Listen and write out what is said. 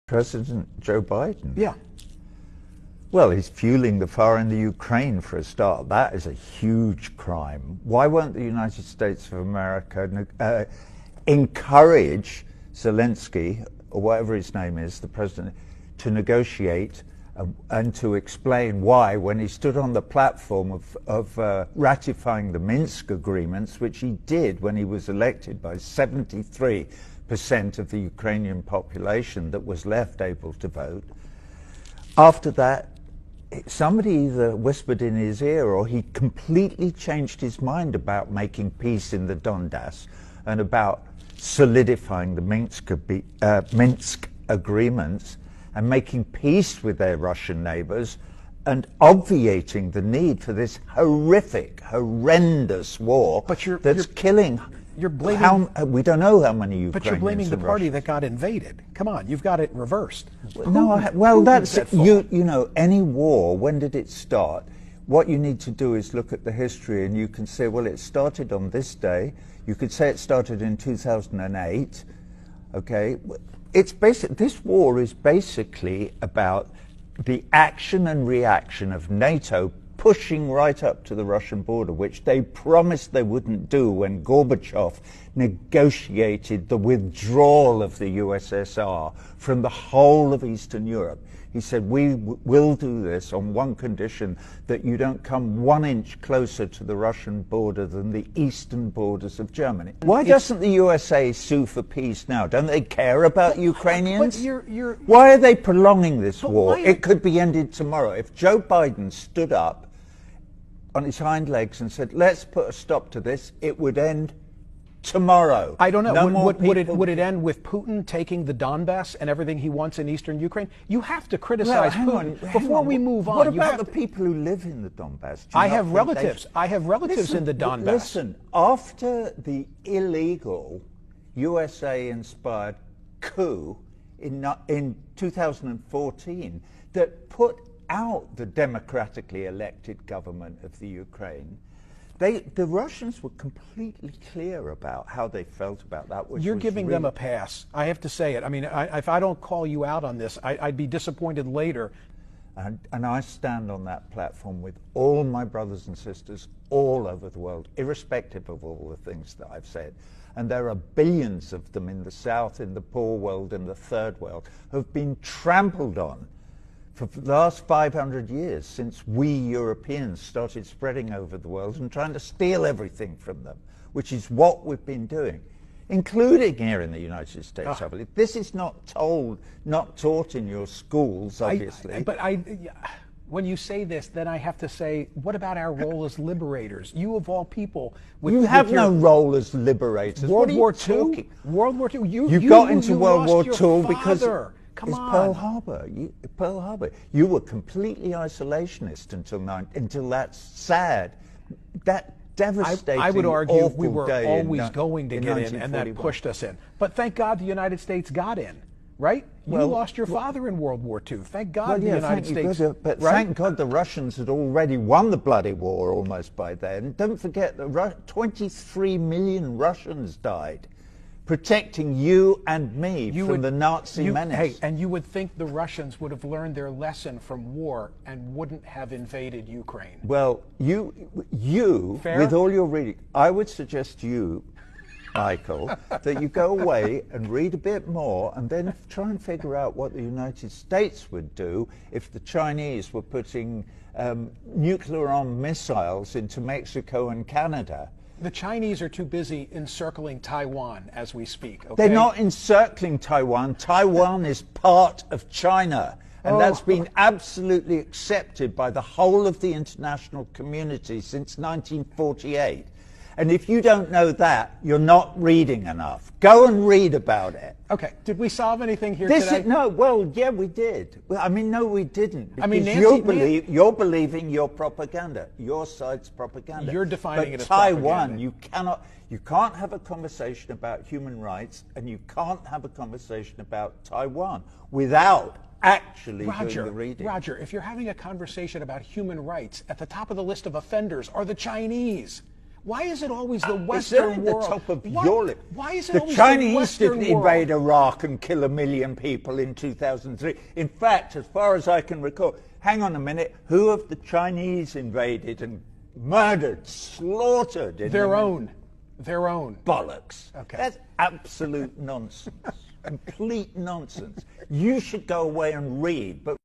President Joe Biden? Yeah. Well, he's fueling the fire in the Ukraine for a start. That is a huge crime. Why won't the United States of America encourage Zelensky, or whatever his name is, the president, to negotiate and to explain why, when he stood on the platform of ratifying the Minsk agreements, which he did when he was elected by 73% of the Ukrainian population that was left able to vote. After that, somebody either whispered in his ear or he completely changed his mind about making peace in the Donbass and about solidifying the Minsk agreements and making peace with their Russian neighbors and obviating the need for this horrific, horrendous war that's killing. You're blaming. We don't know how many Ukrainians. But you're blaming the party that got invaded. Come on, you've got it reversed. Well, that's you know, any war. When did it start? What you need to do is look at the history, and you can say, well, it started on this day. You could say it started in 2008. Okay, it's basic. This war is basically about the action and reaction of NATO pushing right up to the Russian border, which they promised they wouldn't do when Gorbachev negotiated the withdrawal of the USSR from the whole of Eastern Europe. He said, we will do this on one condition, that you don't come 1 inch closer to the Russian border than the eastern borders of Germany. Why doesn't the USA sue for peace now? Don't they care about Ukrainians? Why are they prolonging this war? It could be ended tomorrow. If Joe Biden stood up on his hind legs and said, let's put a stop to this, it would end tomorrow. I don't know. Would it end with Putin taking the Donbass and everything he wants in eastern Ukraine? You have to criticize Putin before we move on. What about the people who live in the Donbass? I have relatives. I have relatives in the Donbass. Listen, after the illegal USA-inspired coup in 2014 that put out the democratically elected government of the Ukraine, the Russians were completely clear about how they felt about that. You're giving them a pass. I have to say it. I mean, if I don't call you out on this, I'd be disappointed later. And I stand on that platform with all my brothers and sisters all over the world, irrespective of all the things that I've said. And there are billions of them in the South, in the poor world, in the third world, who have been trampled on for the last 500 years, since we Europeans started spreading over the world and trying to steal everything from them, which is what we've been doing, including here in the United States, I believe. This is not taught in your schools, obviously. When you say this, then I have to say, what about our role as liberators? You of all people, you have no role as liberators. World War II. World War II. You got into World War II because Come on. Pearl Harbor. Pearl Harbor. You were completely isolationist until that sad, that devastating, I would argue we were day always going to get in, and that pushed us in. But thank God the United States got in, right? You lost your father in World War II. Thank God the United States. But thank God the Russians had already won the bloody war almost by then. Don't forget that 23 million Russians died protecting you and me from the Nazi menace. Hey, and you would think the Russians would have learned their lesson from war and wouldn't have invaded Ukraine. Well, you with all your reading, I would suggest to you, Michael, that you go away and read a bit more and then try and figure out what the United States would do if the Chinese were putting nuclear-armed missiles into Mexico and Canada. The Chinese are too busy encircling Taiwan as we speak. Okay? They're not encircling Taiwan. Taiwan is part of China. And that's been absolutely accepted by the whole of the international community since 1948. And if you don't know that, you're not reading enough. Go and read about it. Okay. Did we solve anything here today? Yeah, we did. Well, I mean, no, we didn't. I mean, you're believing your propaganda, your side's propaganda. You're defining it as Taiwan, propaganda. you can't have a conversation about human rights, and you can't have a conversation about Taiwan without actually doing the reading. Roger, if you're having a conversation about human rights, at the top of the list of offenders are the Chinese. Why is it always the Western world? At the top of your list. Why is it the always Chinese the Western didn't world? invade Iraq and kill 1 million people in 2003. In fact, as far as I can recall, hang on a minute, who have the Chinese invaded and murdered, slaughtered? Their own. Their own. Bollocks. Okay. That's absolute nonsense. Complete nonsense. You should go away and read. But